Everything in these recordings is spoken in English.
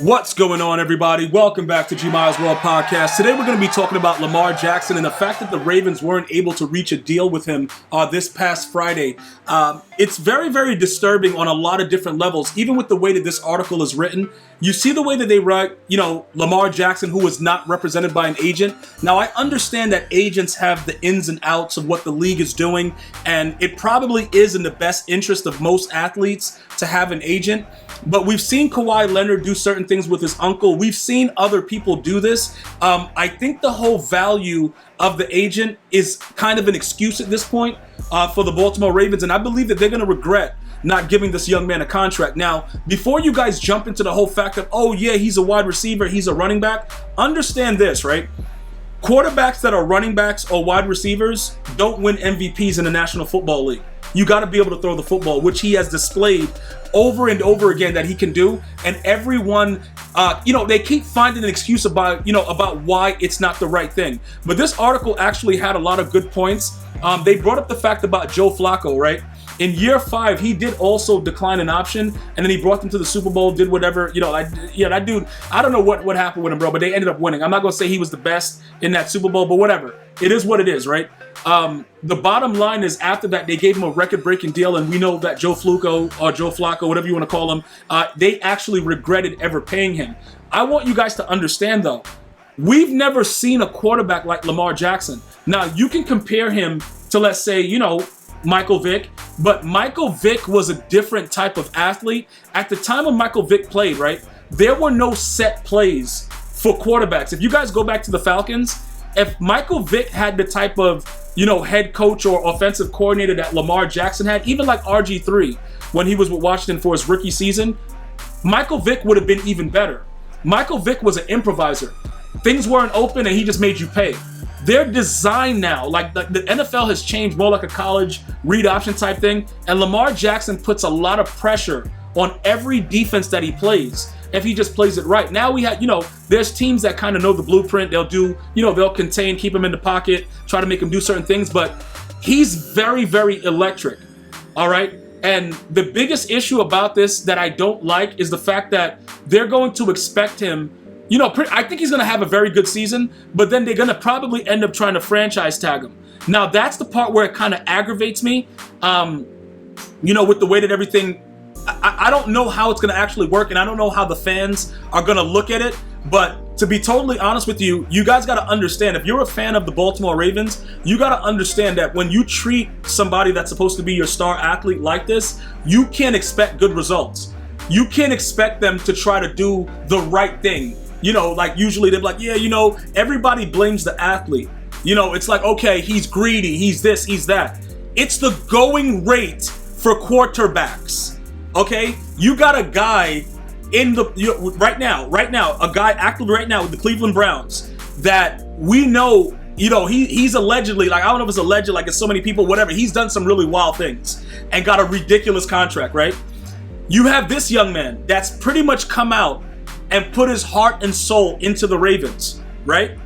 What's going on, everybody? Welcome back to G Miles World Podcast. Today we're going to be talking about Lamar Jackson and the fact that the Ravens weren't able to reach a deal with him this past Friday. It's very, very disturbing on a lot of different levels, even with the way that this article is written. You see the way that they write, Lamar Jackson, who was not represented by an agent. Now, I understand that agents have the ins and outs of what the league is doing, and it probably is in the best interest of most athletes to have an agent. But we've seen Kawhi Leonard do certain things with his uncle. We've seen other people do this. I think the whole value of the agent is kind of an excuse at this point for the Baltimore Ravens, and I believe that they're going to regret not giving this young man a contract. Now, before you guys jump into the whole fact of, oh yeah, he's a wide receiver, he's a running back, understand this, right? Quarterbacks that are running backs or wide receivers don't win MVPs in the National Football League. You got to be able to throw the football, which he has displayed over and over again that he can do. And everyone, they keep finding an excuse about why it's not the right thing. But this article actually had a lot of good points. They brought up the fact about Joe Flacco, right? In year 5, he did also decline an option, and then he brought them to the Super Bowl, did whatever. That dude, I don't know what happened with him, bro, but they ended up winning. I'm not going to say he was the best in that Super Bowl, but whatever. It is what it is, right? The bottom line is after that, they gave him a record-breaking deal, and we know that Joe Flacco, whatever you want to call him, they actually regretted ever paying him. I want you guys to understand, though, we've never seen a quarterback like Lamar Jackson. Now, you can compare him to, let's say, Michael Vick, but Michael Vick was a different type of athlete. At the time when Michael Vick played, right, there were no set plays for quarterbacks. If you guys go back to the Falcons, if Michael Vick had the type of, head coach or offensive coordinator that Lamar Jackson had, even like RG3 when he was with Washington for his rookie season, Michael Vick would have been even better. Michael Vick was an improviser. Things weren't open and he just made you pay. They're designed now, like the NFL has changed more like a college read option type thing, and Lamar Jackson puts a lot of pressure on every defense that he plays if he just plays it right. Now we have, there's teams that kind of know the blueprint. They'll do, they'll contain, keep him in the pocket, try to make him do certain things, but he's very, very electric, all right? And the biggest issue about this that I don't like is the fact that they're going to expect him. I think he's going to have a very good season, but then they're going to probably end up trying to franchise tag him. Now, that's the part where it kind of aggravates me, with the way that everything, I don't know how it's going to actually work, and I don't know how the fans are going to look at it, but to be totally honest with you, you guys got to understand, if you're a fan of the Baltimore Ravens, you got to understand that when you treat somebody that's supposed to be your star athlete like this, you can't expect good results. You can't expect them to try to do the right thing. Like usually they're like, yeah, everybody blames the athlete. It's like, okay, he's greedy, he's this, he's that. It's the going rate for quarterbacks, okay? You got a guy right now, a guy active right now with the Cleveland Browns that we know, he's allegedly, like, I don't know if it's alleged, like it's so many people, whatever. He's done some really wild things and got a ridiculous contract, right? You have this young man that's pretty much come out and put his heart and soul into the Ravens, right?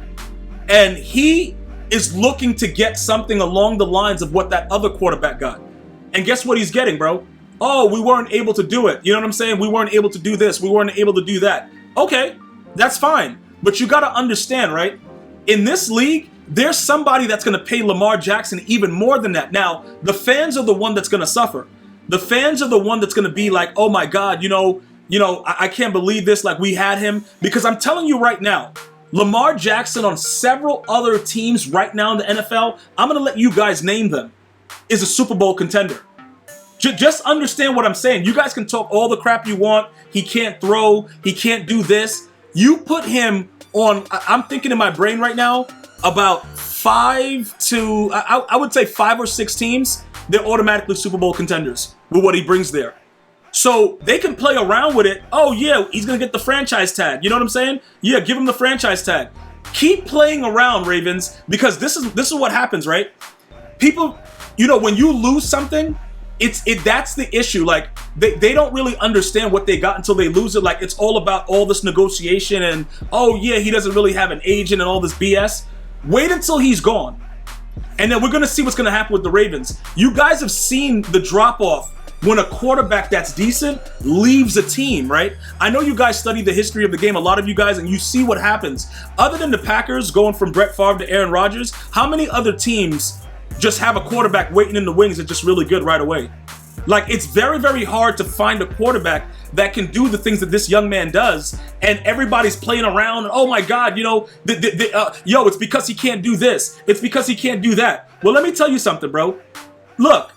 And he is looking to get something along the lines of what that other quarterback got. And guess what he's getting, bro? Oh, we weren't able to do it. You know what I'm saying? We weren't able to do this. We weren't able to do that. Okay, that's fine. But you got to understand, right? In this league, there's somebody that's going to pay Lamar Jackson even more than that. Now, the fans are the one that's going to suffer. The fans are the one that's going to be like, oh my God, I can't believe this, like we had him. Because I'm telling you right now, Lamar Jackson on several other teams right now in the NFL, I'm going to let you guys name them, is a Super Bowl contender. Just understand what I'm saying. You guys can talk all the crap you want. He can't throw. He can't do this. You put him on, I'm thinking in my brain right now, about 5 to, I would say 5 or 6 teams, they're automatically Super Bowl contenders with what he brings there. So they can play around with it. Oh, yeah, he's going to get the franchise tag. You know what I'm saying? Yeah, give him the franchise tag. Keep playing around, Ravens, because this is what happens, right? People, when you lose something, that's the issue. Like, they don't really understand what they got until they lose it. Like, it's all about all this negotiation and, oh, yeah, he doesn't really have an agent and all this BS. Wait until he's gone. And then we're going to see what's going to happen with the Ravens. You guys have seen the drop-off when a quarterback that's decent leaves a team, right? I know you guys study the history of the game, a lot of you guys, and you see what happens. Other than the Packers going from Brett Favre to Aaron Rodgers, how many other teams just have a quarterback waiting in the wings that's just really good right away? Like, it's very, very hard to find a quarterback that can do the things that this young man does, and everybody's playing around. Oh my God, you know, yo, it's because he can't do this. It's because he can't do that. Well, let me tell you something, bro. Look,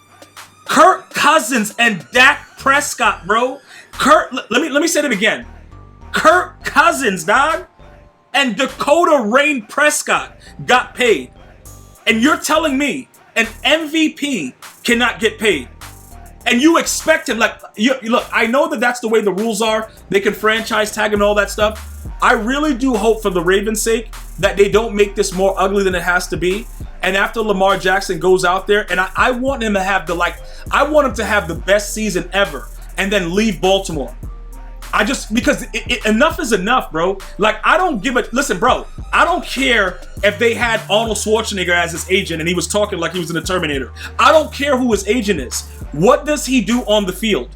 Kirk Cousins and Dak Prescott, bro. Let me say it again. Kirk Cousins, dog, and Dakota Rain Prescott got paid, and you're telling me an MVP cannot get paid? And you expect him, like, look, I know that that's the way the rules are. They can franchise tag him and all that stuff. I really do hope, for the Ravens' sake, that they don't make this more ugly than it has to be. And after Lamar Jackson goes out there, and I want him to have I want him to have the best season ever and then leave Baltimore. Because enough is enough, bro. Like, I don't give a, listen, bro, I don't care if they had Arnold Schwarzenegger as his agent and he was talking like he was in the Terminator. I don't care who his agent is. What does he do on the field?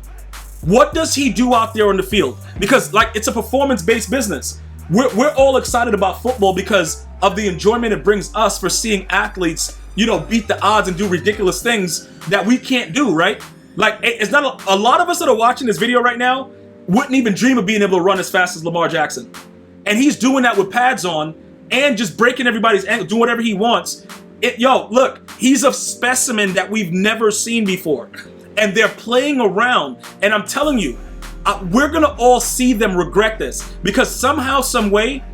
What does he do out there on the field? Because, like, it's a performance-based business. We're all excited about football because of the enjoyment it brings us for seeing athletes, you know, beat the odds and do ridiculous things that we can't do, right? Like, it's not a lot of us that are watching this video right now wouldn't even dream of being able to run as fast as Lamar Jackson. And he's doing that with pads on and just breaking everybody's ankle, doing whatever he wants. Yo, look, he's a specimen that we've never seen before. And they're playing around. And I'm telling you, we're going to all see them regret this. Because somehow, some way,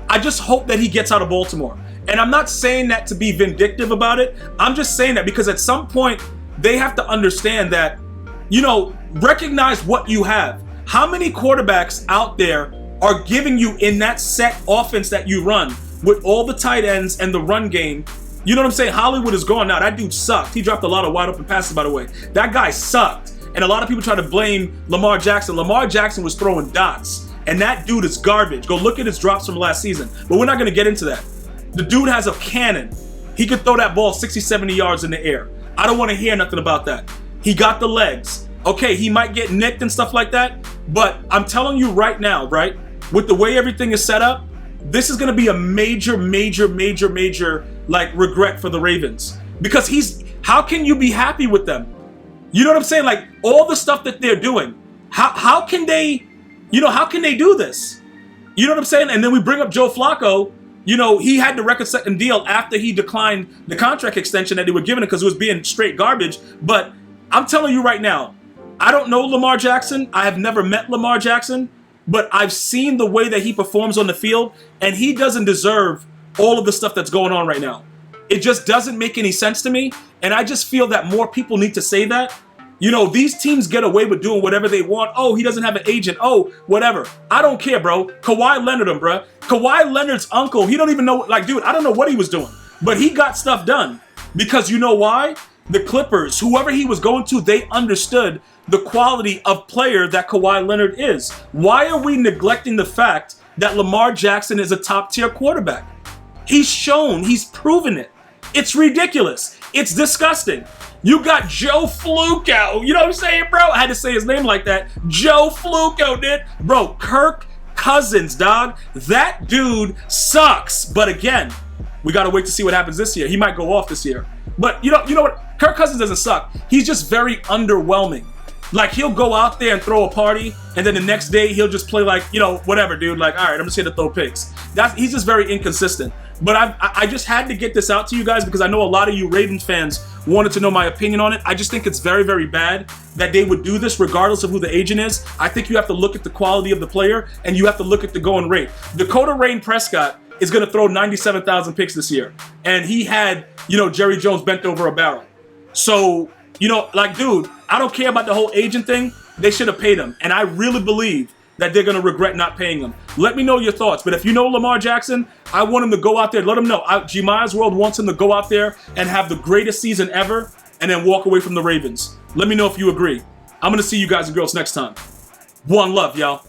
I just hope that he gets out of Baltimore. And I'm not saying that to be vindictive about it. I'm just saying that because at some point, they have to understand that, you know, recognize what you have. How many quarterbacks out there are giving you in that set offense that you run with all the tight ends and the run game? You know what I'm saying? Hollywood is gone now. That dude sucked. He dropped a lot of wide open passes, by the way. That guy sucked. And a lot of people try to blame Lamar Jackson. Lamar Jackson was throwing dots. And that dude is garbage. Go look at his drops from last season. But we're not going to get into that. The dude has a cannon. He could throw that ball 60, 70 yards in the air. I don't want to hear nothing about that. He got the legs. Okay, he might get nicked and stuff like that. But I'm telling you right now, right? With the way everything is set up, this is going to be a major, like, regret for the Ravens. Because how can you be happy with them? You know what I'm saying? Like, all the stuff that they're doing, how can they, you know, how can they do this? You know what I'm saying? And then we bring up Joe Flacco. You know, he had the record-setting deal after he declined the contract extension that they were giving him because it was being straight garbage. But I'm telling you right now, I don't know Lamar Jackson. I have never met Lamar Jackson. But I've seen the way that he performs on the field, and he doesn't deserve all of the stuff that's going on right now. It just doesn't make any sense to me, and I just feel that more people need to say that. You know, these teams get away with doing whatever they want. Oh, he doesn't have an agent. Oh, whatever. I don't care, bro. Kawhi Leonard him, bro. Kawhi Leonard's uncle, he don't even know, like, dude, I don't know what he was doing, but he got stuff done. Because you know why? The Clippers, whoever he was going to, they understood the quality of player that Kawhi Leonard is. Why are we neglecting the fact that Lamar Jackson is a top-tier quarterback? He's shown, he's proven it. It's ridiculous. It's disgusting. You got Joe Flacco. You know what I'm saying, bro? I had to say his name like that. Joe Flacco, dude. Bro, Kirk Cousins, dog. That dude sucks. But again, we got to wait to see what happens this year. He might go off this year. But you know what? Kirk Cousins doesn't suck. He's just very underwhelming. Like, he'll go out there and throw a party, and then the next day he'll just play like, you know, whatever, dude. Like, all right, I'm just here to throw picks. He's just very inconsistent. But I just had to get this out to you guys because I know a lot of you Ravens fans wanted to know my opinion on it. I just think it's very, very bad that they would do this regardless of who the agent is. I think you have to look at the quality of the player, and you have to look at the going rate. Dakota Rain Prescott is going to throw 97,000 picks this year. And he had, you know, Jerry Jones bent over a barrel. So, you know, like, dude, I don't care about the whole agent thing. They should have paid him. And I really believe that they're going to regret not paying him. Let me know your thoughts. But if you know Lamar Jackson, I want him to go out there. Let him know. G-Miles World wants him to go out there and have the greatest season ever and then walk away from the Ravens. Let me know if you agree. I'm going to see you guys and girls next time. One love, y'all.